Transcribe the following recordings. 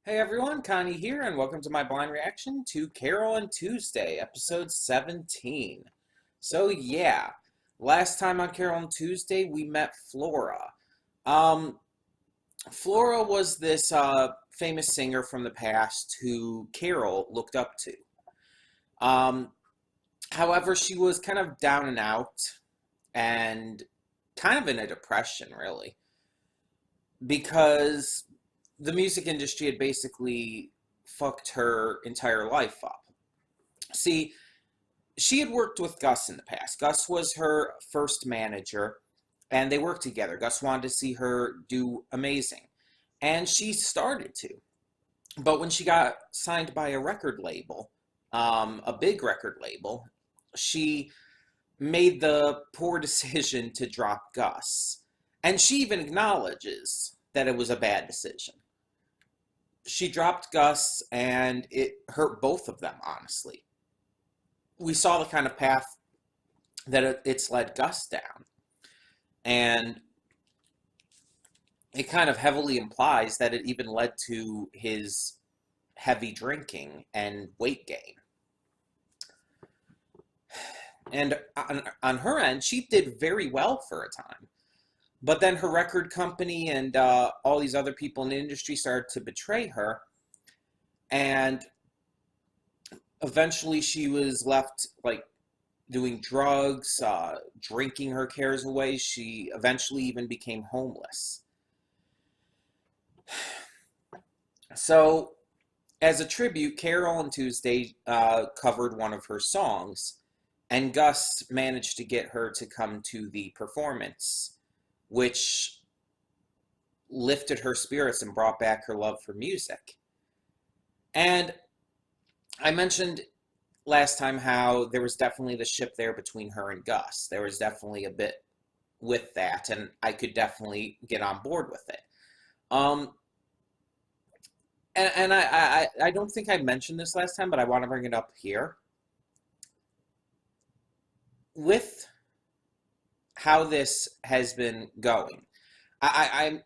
Hey everyone, Connie here, and welcome to my blind reaction to Carole and Tuesday, episode 17. So yeah, last time on Carole and Tuesday, we met Flora. Um, Flora was this famous singer from the past who Carole looked up to. Um, However, she was kind of down and out and kind of in a depression, really, because the music industry had basically fucked her entire life up. See, she had worked with Gus in the past. Gus was her first manager, and they worked together. Gus wanted to see her do amazing, and she started to. But when she got signed by a record label, a big record label, she made the poor decision to drop Gus. And she even acknowledges that it was a bad decision. She dropped Gus, and it hurt both of them, honestly. We saw the kind of path that it's led Gus down. And it kind of heavily implies that it even led to his heavy drinking and weight gain. And on her end, she did very well for a time. But then her record company and all these other people in the industry started to betray her. And eventually she was left like doing drugs, drinking her cares away. She eventually even became homeless. So, as a tribute, Carole and Tuesday covered one of her songs, and Gus managed to get her to come to the performance, which lifted her spirits and brought back her love for music. And I mentioned last time how there was definitely the ship there between her and Gus. There was definitely a bit with that, and I could definitely get on board with it. Um, and I don't think I mentioned this last time, but I want to bring it up here. With how this has been going, I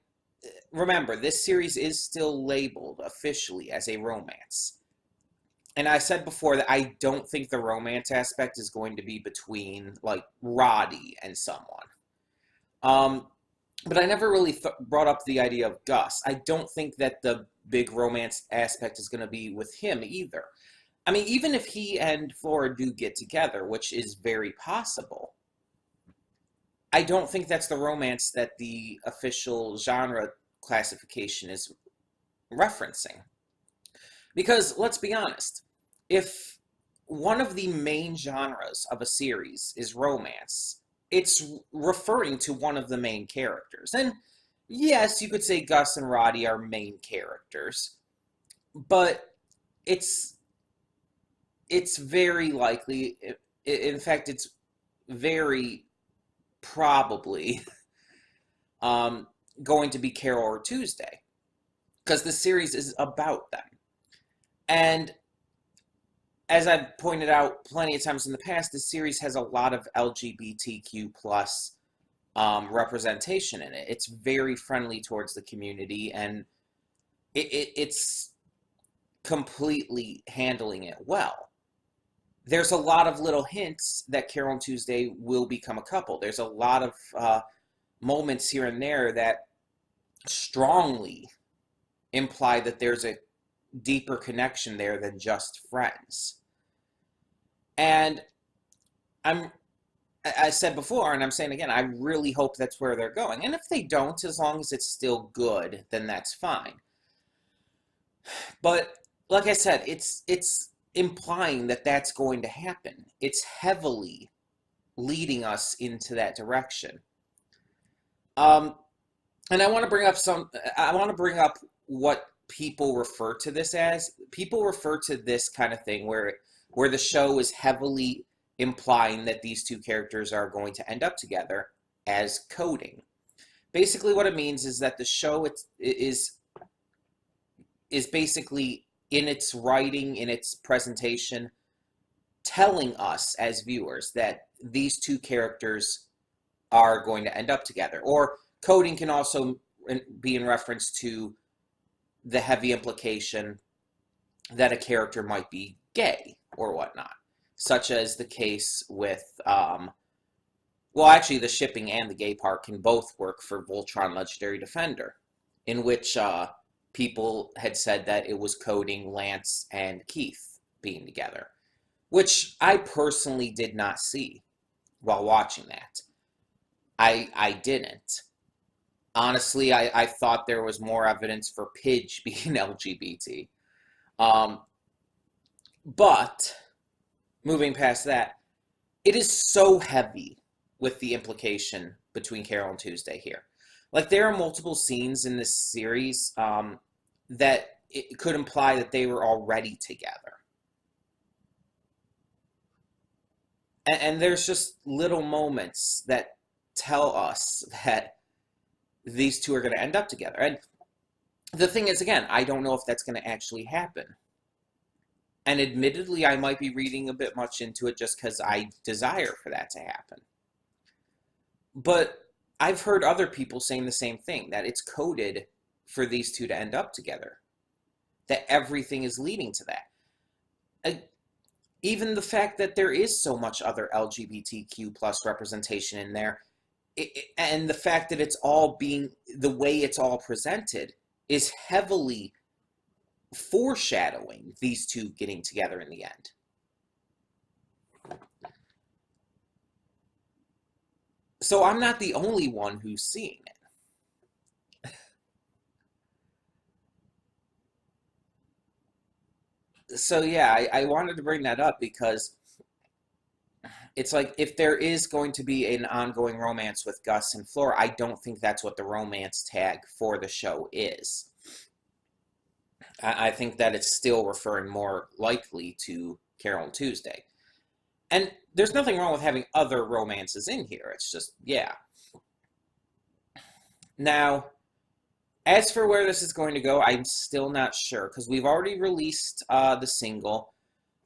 remember this series is still labeled officially as a romance. And I said before that I don't think the romance aspect is going to be between like Roddy and someone. Um, but I never really brought up the idea of Gus. I don't think that the big romance aspect is going to be with him either. I mean, even if he and Flora do get together, which is very possible, I don't think that's the romance that the official genre classification is referencing. Because let's be honest, if one of the main genres of a series is romance, it's referring to one of the main characters. And yes, you could say Gus and Roddy are main characters, but it's it's very likely, in fact, it's very probably um, going to be Carole or Tuesday, because the series is about them. And as I've pointed out plenty of times in the past, this series has a lot of LGBTQ plus representation in it. It's very friendly towards the community, and it's completely handling it well. There's a lot of little hints that Carole and Tuesday will become a couple. There's a lot of moments here and there that strongly imply that there's a deeper connection there than just friends. And I'm I said before, and I'm saying again, I really hope that's where they're going. And if they don't, as long as it's still good, then that's fine. But like I said, it's implying that that's going to happen. It's heavily leading us into that direction. Um, and I want to bring up what people refer to this as. People refer to this kind of thing where the show is heavily implying that these two characters are going to end up together as coding. Basically, what it means is that the show is basically in its writing, in its presentation, telling us as viewers that these two characters are going to end up together. Or coding can also be in reference to the heavy implication that a character might be gay or whatnot, such as the case with, well, actually, the shipping and the gay part can both work for Voltron Legendary Defender, in which people had said that it was coding Lance and Keith being together, which I personally did not see while watching that. I didn't. Honestly, I thought there was more evidence for Pidge being LGBT. But, moving past that, it is so heavy with the implication between Carole and Tuesday here. Like, there are multiple scenes in this series that it could imply that they were already together. And there's just little moments that tell us that these two are going to end up together. And the thing is, again, I don't know if that's going to actually happen. And admittedly, I might be reading a bit much into it just because I desire for that to happen. But I've heard other people saying the same thing, that it's coded for these two to end up together. That everything is leading to that. Even the fact that there is so much other LGBTQ plus representation in there, and the fact that it's all being, the way it's all presented, is heavily foreshadowing these two getting together in the end. So I'm not the only one who's seeing it. So yeah, I wanted to bring that up because it's like, if there is going to be an ongoing romance with Gus and Flora, I don't think that's what the romance tag for the show is. I think that it's still referring more likely to Carole and Tuesday. And there's nothing wrong with having other romances in here. It's just, yeah. Now, as for where this is going to go, I'm still not sure, because we've already released the single.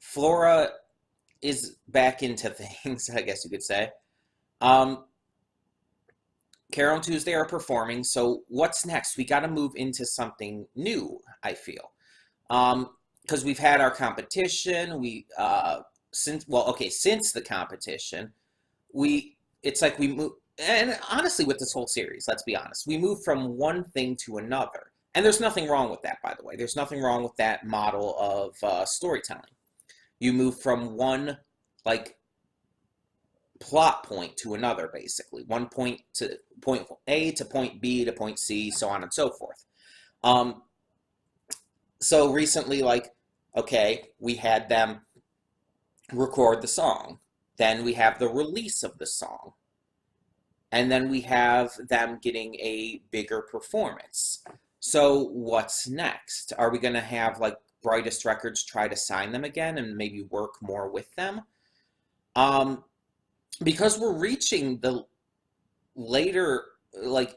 Flora is back into things, I guess you could say. Carole and Tuesday are performing, so what's next? We got to move into something new, I feel. Because we've had our competition, since the competition, it's like we move, and honestly with this whole series, let's be honest, we move from one thing to another. And there's nothing wrong with that, by the way. There's nothing wrong with that model of storytelling. You move from one, like, plot point to another, basically. One point to point A to point B to point C, so on and so forth. So recently, like, okay, we had them record the song. Then we have the release of the song. And then we have them getting a bigger performance. So what's next? Are we going to have, like, Brightest Records try to sign them again and maybe work more with them? Because we're reaching the later, like,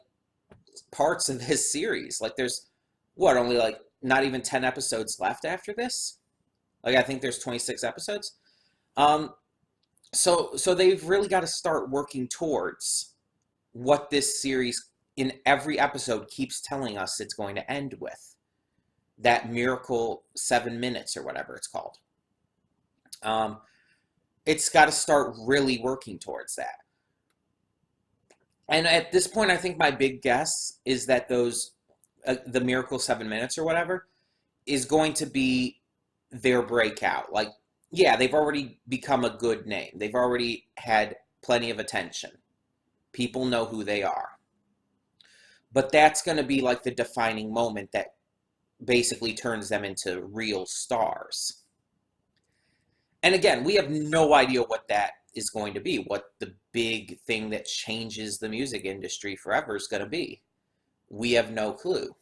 parts of this series. Like, there's, what, only, like, not even 10 episodes left after this? Like, I think there's 26 episodes. So they've really got to start working towards what this series, in every episode, keeps telling us it's going to end with. That miracle 7 minutes, or whatever it's called. It's got to start really working towards that. And at this point, I think my big guess is that those, the miracle 7 minutes or whatever, is going to be their breakout. Like, yeah, they've already become a good name. They've already had plenty of attention. People know who they are. But that's going to be like the defining moment that basically turns them into real stars. And again, we have no idea what that is going to be, what the big thing that changes the music industry forever is going to be. We have no clue.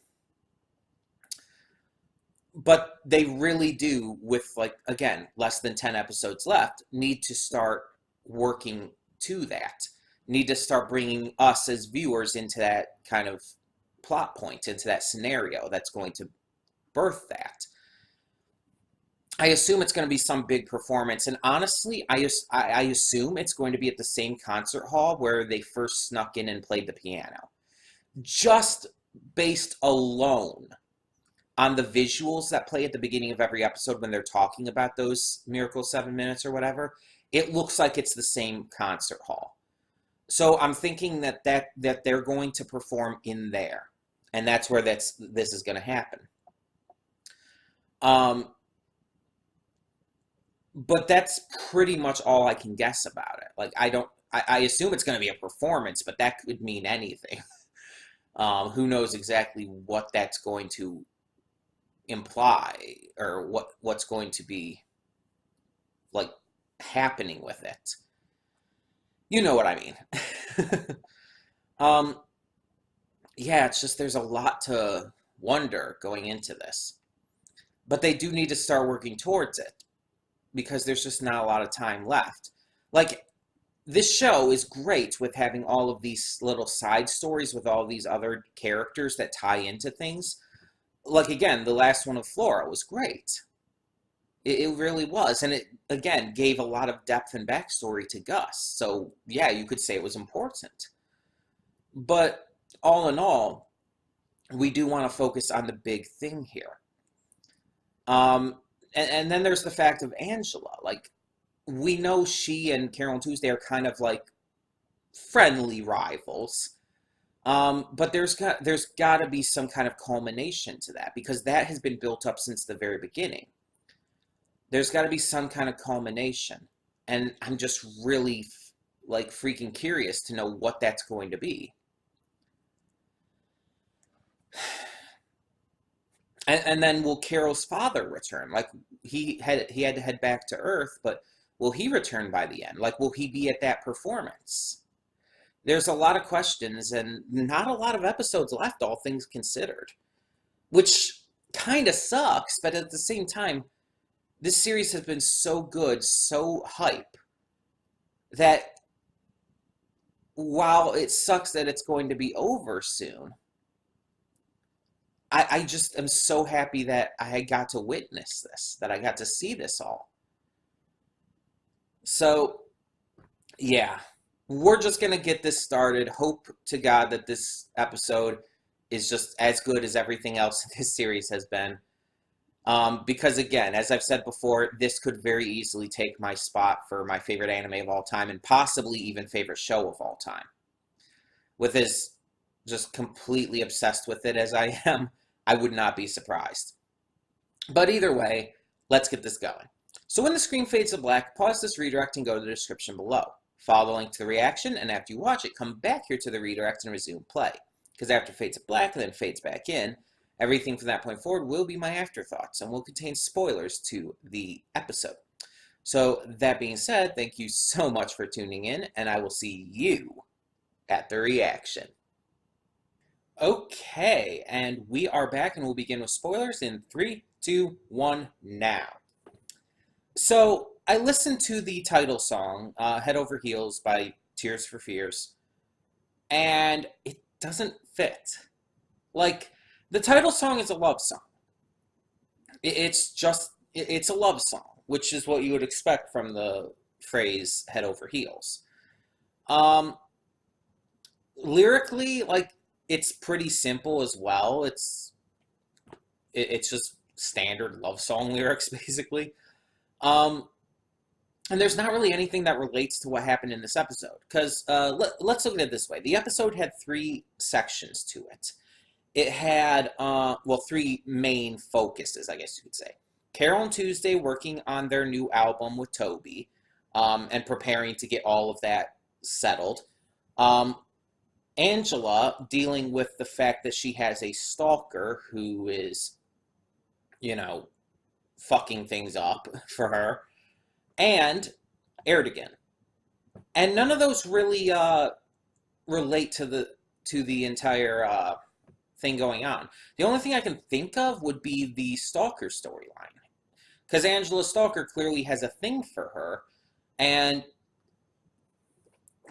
But they really do, with, like, again, less than 10 episodes left, need to start working to that. Need to start bringing us as viewers into that kind of plot point, into that scenario that's going to birth that. I assume it's going to be some big performance, and honestly, I assume it's going to be at the same concert hall where they first snuck in and played the piano. Just based alone on the visuals that play at the beginning of every episode when they're talking about those Miracle 7 Minutes or whatever, it looks like it's the same concert hall. So I'm thinking that they're going to perform in there, and that's where this is going to happen. But that's pretty much all I can guess about it. Like I assume it's going to be a performance, but that could mean anything. Who knows exactly what that's going to imply, or what's going to be like happening with it. You know what I mean. um, yeah, it's just there's a lot to wonder going into this. But they do need to start working towards it because there's just not a lot of time left. Like, this show is great with having all of these little side stories with all these other characters that tie into things. Like, again, the last one of Flora was great. It really was. And it, again, gave a lot of depth and backstory to Gus. So, yeah, you could say it was important. But all in all, we do want to focus on the big thing here. And then there's the fact of Angela. Like, we know she and Carole and Tuesday are kind of like friendly rivals. But there's got to be some kind of culmination to that because that has been built up since the very beginning. There's got to be some kind of culmination, and I'm just really like freaking curious to know what that's going to be. And then will Carole's father return? Like he had to head back to Earth, but will he return by the end? Like, will he be at that performance? There's a lot of questions and not a lot of episodes left, all things considered, which kind of sucks. But at the same time, this series has been so good, so hype, that while it sucks that it's going to be over soon, I just am so happy that I got to witness this, that I got to see this all. So, yeah, we're just going to get this started. Hope to God that this episode is just as good as everything else this series has been. Because, again, as I've said before, this could very easily take my spot for my favorite anime of all time and possibly even favorite show of all time. With as just completely obsessed with it as I am, I would not be surprised. But either way, let's get this going. So when the screen fades to black, pause this redirect and go to the description below. Follow the link to the reaction, and after you watch it, come back here to the redirect and resume play. Because after it fades to black and then fades back in, everything from that point forward will be my afterthoughts and will contain spoilers to the episode. So that being said, thank you so much for tuning in, and I will see you at the reaction. Okay, and we are back, and we'll begin with spoilers in 3, 2, 1, now. So, I listened to the title song, Head Over Heels by Tears for Fears, and it doesn't fit. Like, the title song is a love song. It's a love song, which is what you would expect from the phrase Head Over Heels. Lyrically, like, it's pretty simple as well. It's just standard love song lyrics, basically. And there's not really anything that relates to what happened in this episode. Because let's look at it this way. The episode had 3 sections to it. It had, 3 main focuses, I guess you could say. Carole and Tuesday working on their new album with Toby, and preparing to get all of that settled. Angela dealing with the fact that she has a stalker who is, fucking things up for her, and Erdogan. And none of those really relate to the entire thing going on. The only thing I can think of would be the stalker storyline. Because Angela's stalker clearly has a thing for her, and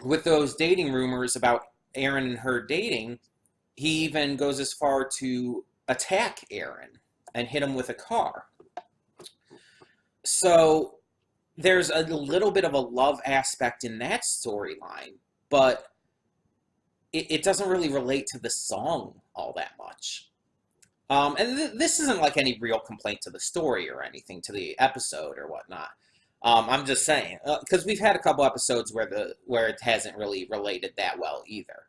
with those dating rumors about Aaron and her dating, he even goes as far to attack Aaron and hit him with a car. So there's a little bit of a love aspect in that storyline, but it doesn't really relate to the song all that much. And this isn't like any real complaint to the story or anything, to the episode or whatnot. I'm just saying, because we've had a couple episodes where it hasn't really related that well either.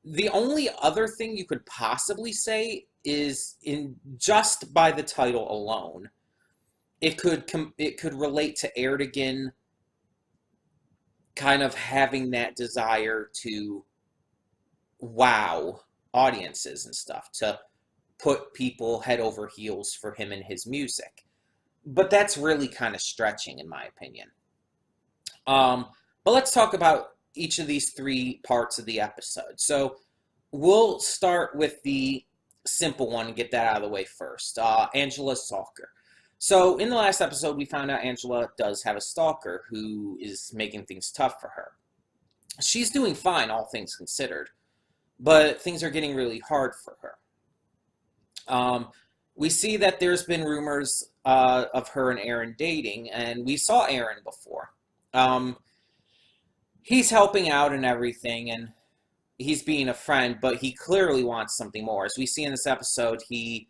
The only other thing you could possibly say is, in just by the title alone, it could relate to Erdogan kind of having that desire to wow audiences and stuff, to put people head over heels for him and his music. But that's really kind of stretching, in my opinion. Um, but let's talk about each of these three parts of the episode. So we'll start with the simple one and get that out of the way first. Angela's stalker. So in the last episode, we found out Angela does have a stalker who is making things tough for her. She's doing fine, all things considered, but things are getting really hard for her. We see that there's been rumors of her and Aaron dating, and we saw Aaron before. He's helping out and everything, and he's being a friend, but he clearly wants something more. As we see in this episode, he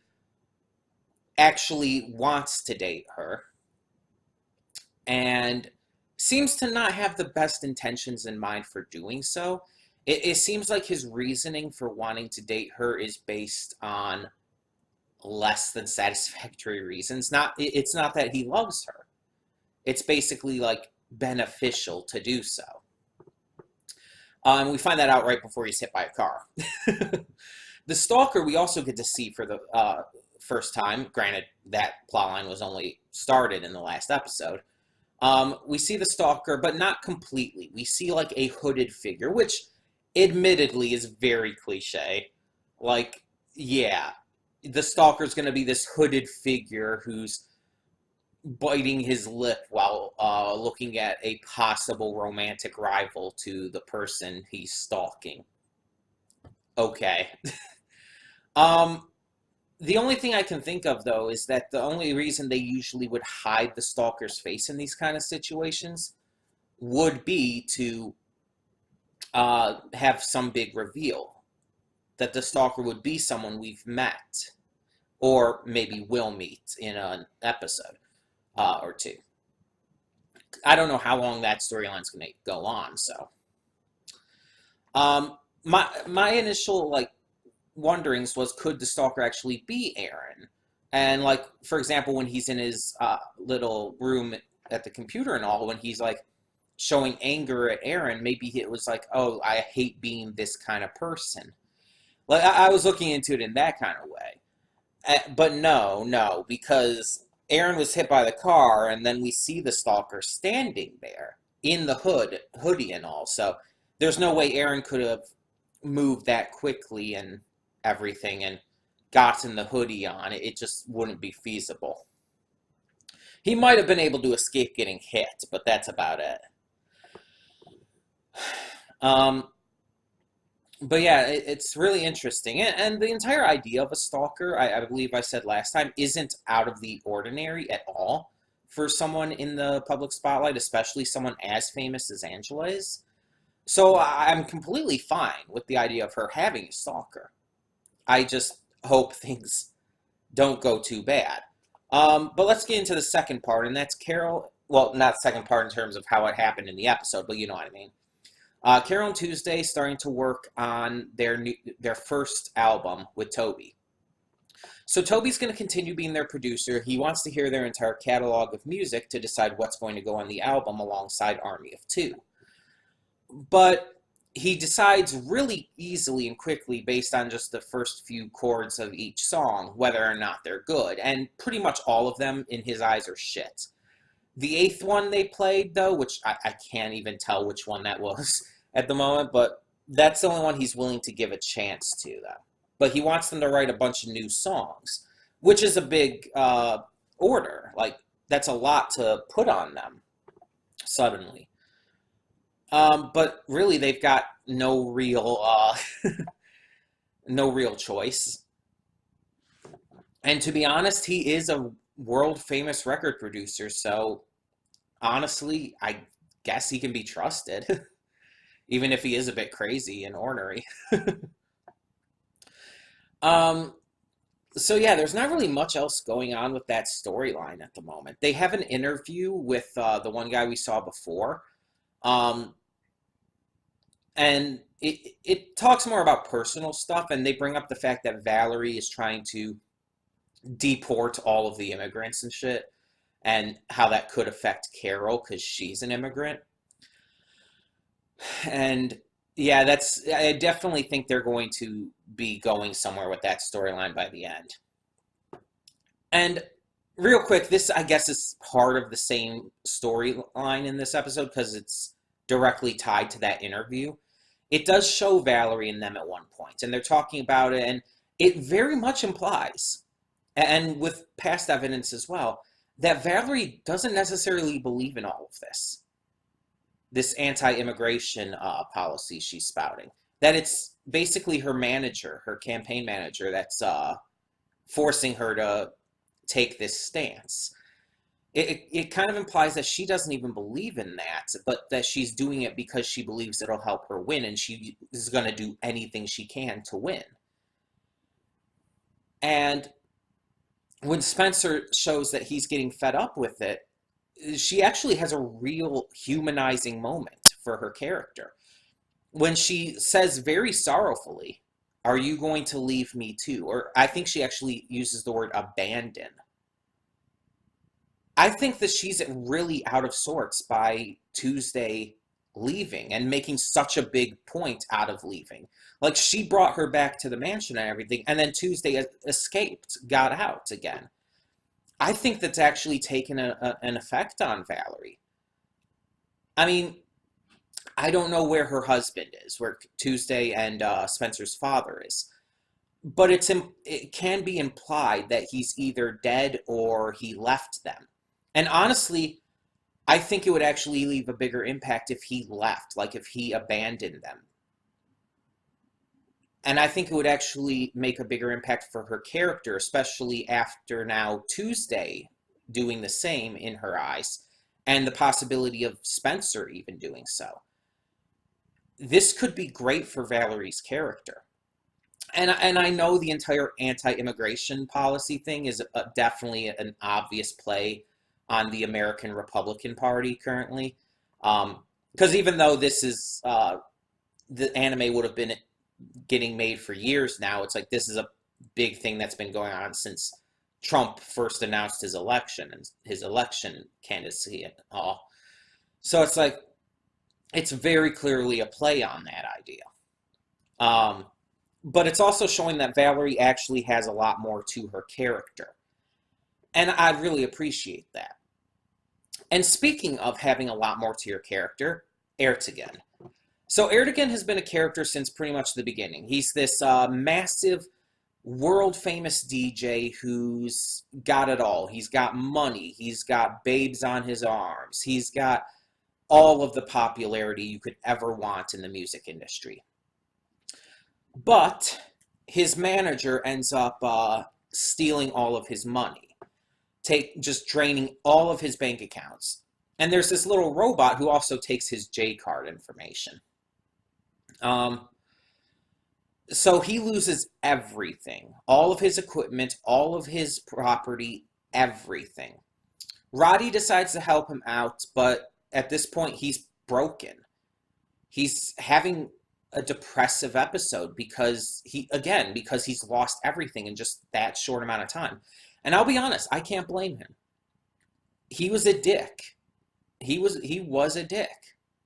actually wants to date her and seems to not have the best intentions in mind for doing so. It seems like his reasoning for wanting to date her is based on less than satisfactory reasons. It's not that he loves her. It's basically like beneficial to do so. We find that out right before he's hit by a car. The stalker we also get to see for the first time. Granted, that plotline was only started in the last episode. We see the stalker, but not completely. We see like a hooded figure, which admittedly is very cliche. Like, yeah, the stalker's going to be this hooded figure who's biting his lip while looking at a possible romantic rival to the person he's stalking. Okay. The only thing I can think of, though, is that the only reason they usually would hide the stalker's face in these kind of situations would be to have some big reveal. That the stalker would be someone we've met, or maybe will meet in an episode or two. I don't know how long that storyline's going to go on, so. My initial, like, wonderings was, could the stalker actually be Aaron? And, like, for example, when he's in his little room at the computer and all, when he's, like, showing anger at Aaron, maybe it was like, oh, I hate being this kind of person. Like, I was looking into it in that kind of way. But no, because Aaron was hit by the car, and then we see the stalker standing there in the hoodie and all. So there's no way Aaron could have moved that quickly and everything and gotten the hoodie on. It just wouldn't be feasible. He might have been able to escape getting hit, but that's about it. But yeah, it's really interesting. And the entire idea of a stalker, I believe I said last time, isn't out of the ordinary at all for someone in the public spotlight, especially someone as famous as Angela is. So I'm completely fine with the idea of her having a stalker. I just hope things don't go too bad. But let's get into the second part, and that's Carole. Well, not second part in terms of how it happened in the episode, but you know what I mean. Carole and Tuesday starting to work on their first album with Toby. So Toby's going to continue being their producer. He wants to hear their entire catalog of music to decide what's going to go on the album alongside Army of Two. But he decides really easily and quickly based on just the first few chords of each song whether or not they're good. And pretty much all of them, in his eyes, are shit. The eighth one they played, though, which I can't even tell which one that was at the moment, but that's the only one he's willing to give a chance to, though. But he wants them to write a bunch of new songs, which is a big order. Like, that's a lot to put on them suddenly. But really, they've got no real no real choice. And to be honest, he is a world-famous record producer, so honestly, I guess he can be trusted, even if he is a bit crazy and ornery. So yeah, there's not really much else going on with that storyline at the moment. They have an interview with the one guy we saw before, um, and it talks more about personal stuff, and they bring up the fact that Valerie is trying to deport all of the immigrants and shit, and how that could affect Carole because she's an immigrant. And yeah, I definitely think they're going to be going somewhere with that storyline by the end. And real quick, this I guess is part of the same storyline in this episode because it's directly tied to that interview. It does show Valerie and them at one point, and they're talking about it, and it very much implies, and with past evidence as well, that Valerie doesn't necessarily believe in all of this anti-immigration policy she's spouting. That it's basically her manager, her campaign manager, that's forcing her to take this stance. It kind of implies that she doesn't even believe in that, but that she's doing it because she believes it'll help her win, and she is going to do anything she can to win. And when Spencer shows that he's getting fed up with it, she actually has a real humanizing moment for her character when she says very sorrowfully, "Are you going to leave me too?" Or I think she actually uses the word abandon. I think that she's really out of sorts by Tuesday leaving and making such a big point out of leaving. Like, she brought her back to the mansion and everything, and then Tuesday escaped, got out again. I think that's actually taken an effect on Valerie. I mean, I don't know where her husband is, where Tuesday and Spencer's father is, but it can be implied that he's either dead or he left them. And honestly, I think it would actually leave a bigger impact if he left, like if he abandoned them. And I think it would actually make a bigger impact for her character, especially after now Tuesday doing the same in her eyes, and the possibility of Spencer even doing so. This could be great for Valerie's character. And I know the entire anti-immigration policy thing is definitely an obvious play on the American Republican Party currently. Because even though this is the anime would have been getting made for years now, it's like this is a big thing that's been going on since Trump first announced his election and his election candidacy and all. So it's like it's very clearly a play on that idea. Um, but it's also showing that Valerie actually has a lot more to her character. And I really appreciate that. And speaking of having a lot more to your character, Ertegun. So Ertegun has been a character since pretty much the beginning. He's this massive, world-famous DJ who's got it all. He's got money. He's got babes on his arms. He's got all of the popularity you could ever want in the music industry. But his manager ends up stealing all of his money, just draining all of his bank accounts. And there's this little robot who also takes his J card information. So he loses everything, all of his equipment, all of his property, everything. Roddy decides to help him out, but at this point he's broken. He's having a depressive episode because because he's lost everything in just that short amount of time. And I'll be honest, I can't blame him. He was a dick. He was a dick.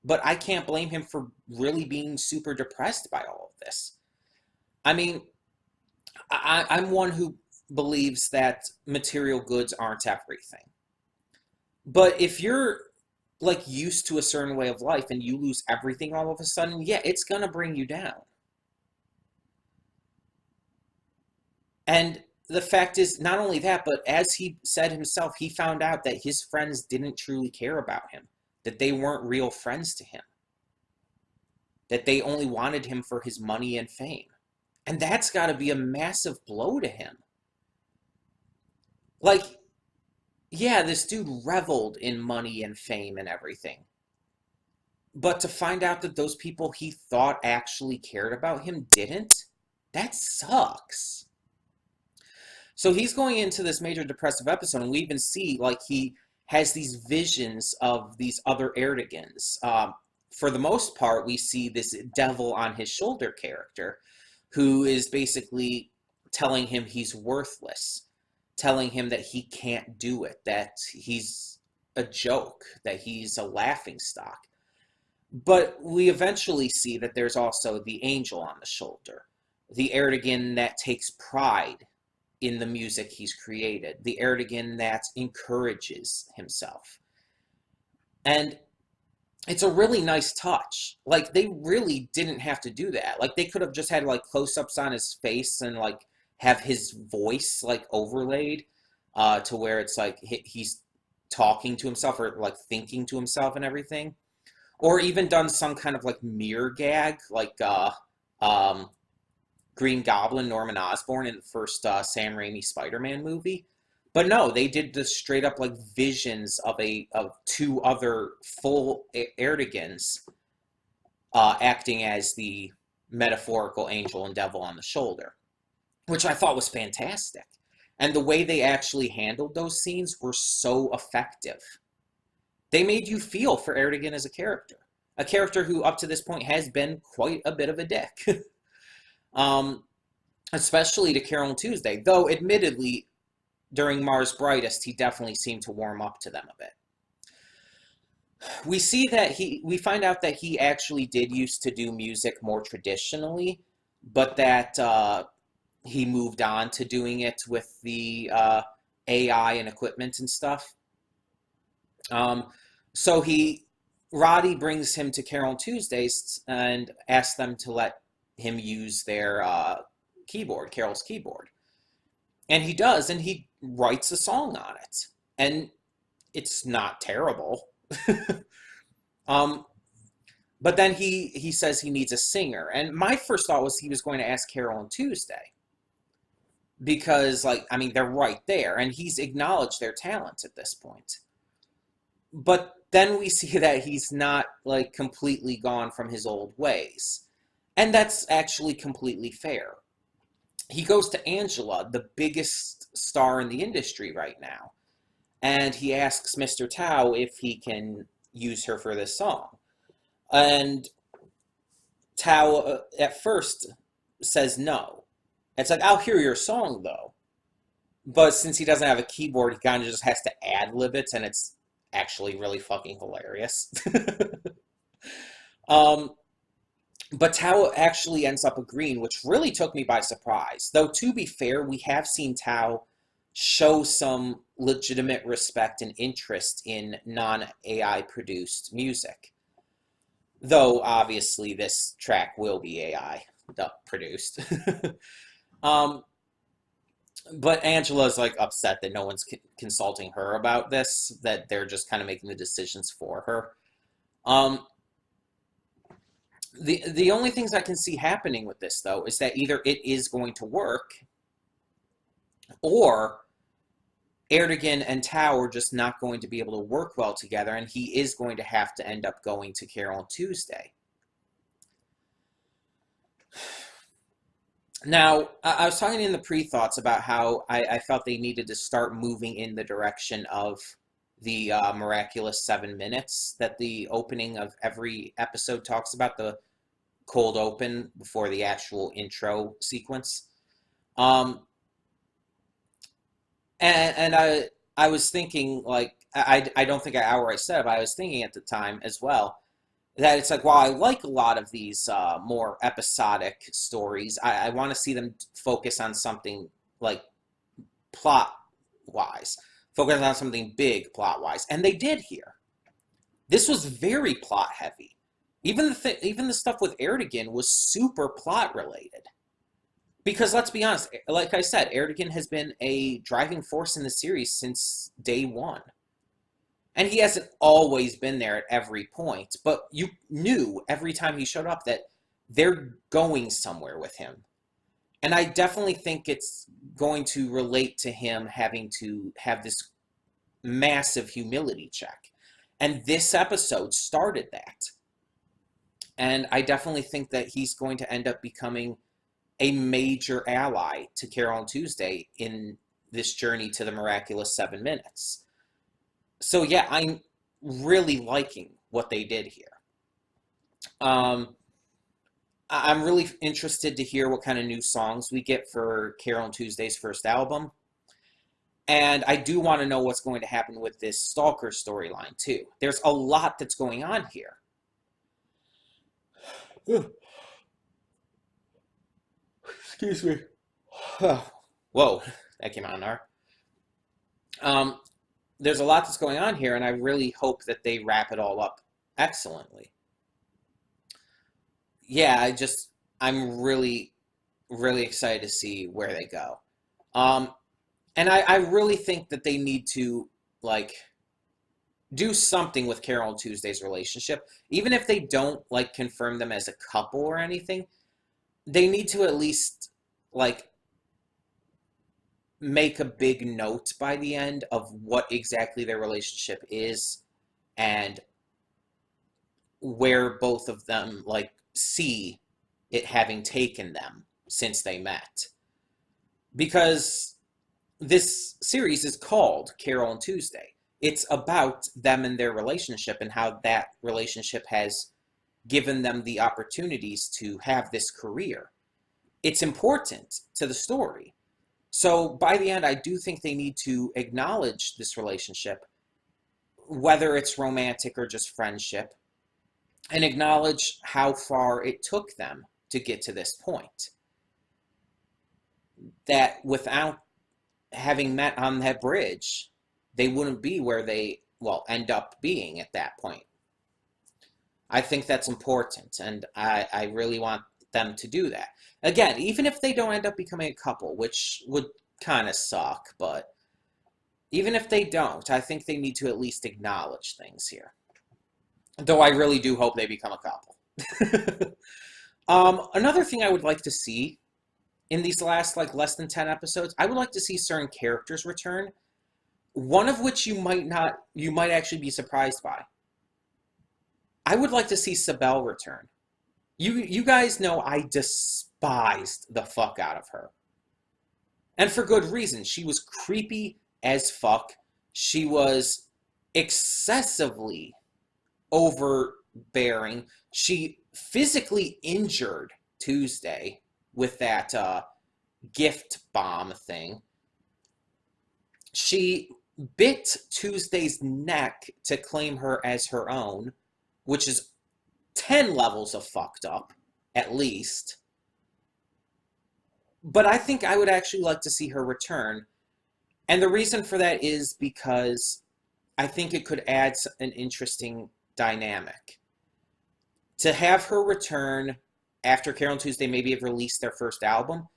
But I can't blame him for really being super depressed by all of this. I mean, I'm one who believes that material goods aren't everything. But if you're like used to a certain way of life and you lose everything all of a sudden, yeah, it's gonna bring you down. And the fact is, not only that, but as he said himself, he found out that his friends didn't truly care about him, that they weren't real friends to him, that they only wanted him for his money and fame. And that's got to be a massive blow to him. Like, yeah, this dude reveled in money and fame and everything. But to find out that those people he thought actually cared about him didn't, that sucks. So he's going into this major depressive episode, and we even see like he has these visions of these other Erdogan's. For the most part, we see this devil on his shoulder character who is basically telling him he's worthless, telling him that he can't do it, that he's a joke, that he's a laughing stock. But we eventually see that there's also the angel on the shoulder, the Erdogan that takes pride in the music he's created, the Erdogan that encourages himself. And it's a really nice touch. Like, they really didn't have to do that. Like, they could have just had like close-ups on his face and like have his voice like overlaid to where it's like he's talking to himself or like thinking to himself and everything. Or even done some kind of like mirror gag, like um, Green Goblin, Norman Osborn in the first Sam Raimi Spider-Man movie. But no, they did the straight up like visions of two other full Erdogans acting as the metaphorical angel and devil on the shoulder, which I thought was fantastic. And the way they actually handled those scenes were so effective. They made you feel for Erdogan as a character who up to this point has been quite a bit of a dick. Especially to Carole and Tuesday, though admittedly, during Mars Brightest, he definitely seemed to warm up to them a bit. We find out that he actually did used to do music more traditionally, but that he moved on to doing it with the AI and equipment and stuff. So Roddy brings him to Carole and Tuesdays and asks them to let him use their keyboard, Carole's keyboard. And he does, and he writes a song on it. And it's not terrible. But then he says he needs a singer. And my first thought was he was going to ask Carole and Tuesday. Because, like, I mean, they're right there. And he's acknowledged their talent at this point. But then we see that he's not, like, completely gone from his old ways. And that's actually completely fair. He goes to Angela, the biggest star in the industry right now, and he asks Mr. Tao if he can use her for this song. And Tao, at first, says no. It's like, I'll hear your song, though. But since he doesn't have a keyboard, he kind of just has to ad-lib it, and it's actually really fucking hilarious. But Tao actually ends up agreeing, which really took me by surprise. Though, to be fair, we have seen Tao show some legitimate respect and interest in non-AI produced music. Though, obviously, this track will be AI produced. But Angela's like upset that no one's consulting her about this, that they're just kind of making the decisions for her. The only things I can see happening with this, though, is that either it is going to work, or Erdogan and Tao are just not going to be able to work well together, and he is going to have to end up going to Carole on Tuesday. Now, I was talking in the pre-thoughts about how I felt they needed to start moving in the direction of the miraculous 7 minutes that the opening of every episode talks about, the cold open before the actual intro sequence. And I was thinking, like, I don't think I outright said it, but I was thinking at the time as well, that it's like, while I like a lot of these more episodic stories, I want to see them focus on something, like, plot-wise. Focus on something big plot-wise. And they did here. This was very plot-heavy. Even the stuff with Erdogan was super plot-related. Because let's be honest, like I said, Erdogan has been a driving force in the series since day one. And he hasn't always been there at every point, but you knew every time he showed up that they're going somewhere with him. And I definitely think it's going to relate to him having to have this massive humility check. And this episode started that. And I definitely think that he's going to end up becoming a major ally to Carole on Tuesday in this journey to the miraculous 7 minutes. So yeah, I'm really liking what they did here. I'm really interested to hear what kind of new songs we get for Carole and Tuesday's first album. And I do want to know what's going to happen with this Stalker storyline, too. There's a lot that's going on here. Excuse me. Whoa, that came out in there. There's a lot that's going on here, and I really hope that they wrap it all up excellently. Yeah, I'm really, really excited to see where they go. And I really think that they need to, like, do something with Carole and Tuesday's relationship. Even if they don't, like, confirm them as a couple or anything, they need to at least, like, make a big note by the end of what exactly their relationship is and where both of them, like, see it having taken them since they met. Because this series is called Carole and Tuesday. It's about them and their relationship and how that relationship has given them the opportunities to have this career. It's important to the story. So by the end, I do think they need to acknowledge this relationship, whether it's romantic or just friendship, and acknowledge how far it took them to get to this point. That without having met on that bridge, they wouldn't be where they, well, end up being at that point. I think that's important, and I really want them to do that. Again, even if they don't end up becoming a couple, which would kind of suck, but even if they don't, I think they need to at least acknowledge things here. Though I really do hope they become a couple. Another thing I would like to see in these last, like, less than 10 episodes, I would like to see certain characters return, one of which you might actually be surprised by. I would like to see Se2 return. You guys know I despised the fuck out of her. And for good reason. She was creepy as fuck. She was excessively overbearing. She physically injured Tuesday with that gift bomb thing. She bit Tuesday's neck to claim her as her own, which is 10 levels of fucked up, at least. But I think I would actually like to see her return. And the reason for that is because I think it could add an interesting dynamic. To have her return after Carole and Tuesday maybe have released their first album,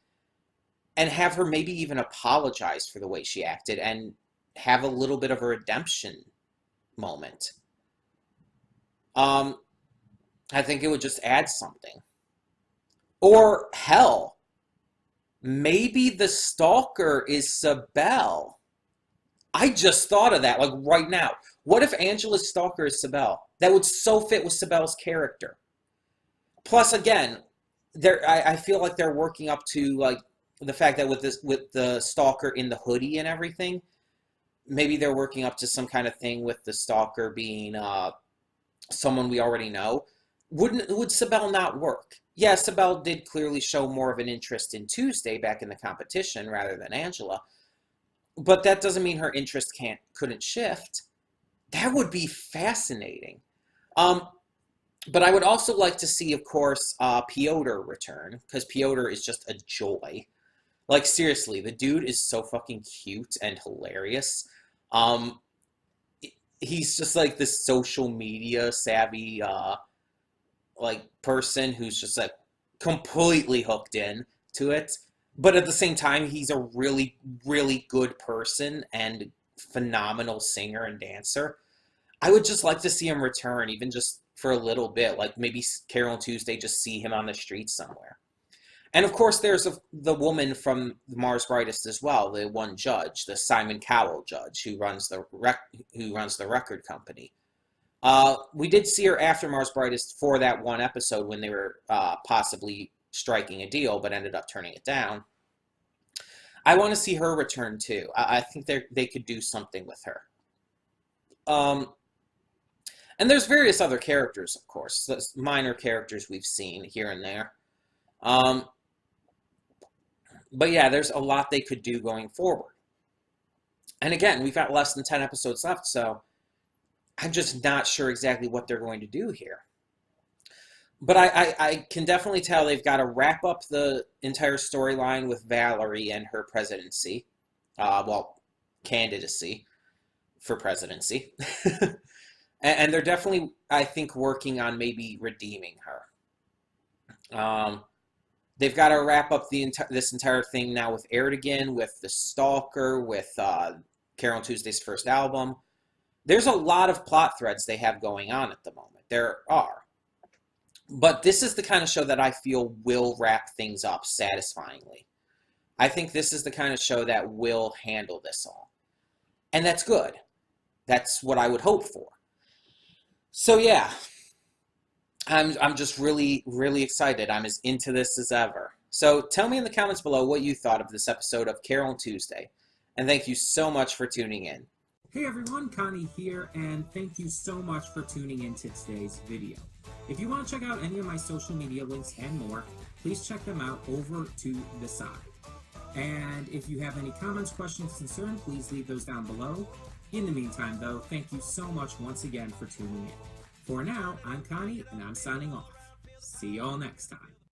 and have her maybe even apologize for the way she acted and have a little bit of a redemption moment. I think it would just add something. Or, hell, maybe the stalker is Se2. I just thought of that, like, right now. What if Angela's stalker is Se2? That would so fit with Se2's character. Plus, again, I feel like they're working up to, like, the fact that with the stalker in the hoodie and everything, maybe they're working up to some kind of thing with the stalker being someone we already know. Would Se2 not work? Yeah, Se2 did clearly show more of an interest in Tuesday back in the competition rather than Angela, but that doesn't mean her interest couldn't shift. That would be fascinating. But I would also like to see, of course, Piotr return, because Piotr is just a joy. Like, seriously, the dude is so fucking cute and hilarious. He's just like this social media savvy like person who's just like completely hooked in to it. But at the same time, he's a really, really good person and phenomenal singer and dancer. I would just like to see him return, even just for a little bit. Like maybe Carole and Tuesday just see him on the street somewhere. And of course, there's the woman from Mars Brightest as well, the one judge, the Simon Cowell judge who runs the record company. We did see her after Mars Brightest for that one episode when they were possibly striking a deal, but ended up turning it down. I want to see her return too. I think they could do something with her. And there's various other characters, of course, those minor characters we've seen here and there. But yeah, there's a lot they could do going forward. And again, we've got less than 10 episodes left, so I'm just not sure exactly what they're going to do here. But I can definitely tell they've got to wrap up the entire storyline with Valerie and her presidency. Candidacy for presidency. And they're definitely, I think, working on maybe redeeming her. They've got to wrap up this entire thing now with Erdogan, with the Stalker, with Carole and Tuesday's first album. There's a lot of plot threads they have going on at the moment. There are. But this is the kind of show that I feel will wrap things up satisfyingly. I think this is the kind of show that will handle this all. And that's good. That's what I would hope for. So yeah, I'm just really, really excited. I'm as into this as ever. So tell me in the comments below what you thought of this episode of Carole and Tuesday. And thank you so much for tuning in. Hey everyone, Connie here, and thank you so much for tuning in to today's video. If you want to check out any of my social media links and more, please check them out over to the side. And if you have any comments, questions, concerns, please leave those down below. In the meantime, though, thank you so much once again for tuning in. For now, I'm Connie, and I'm signing off. See y'all next time.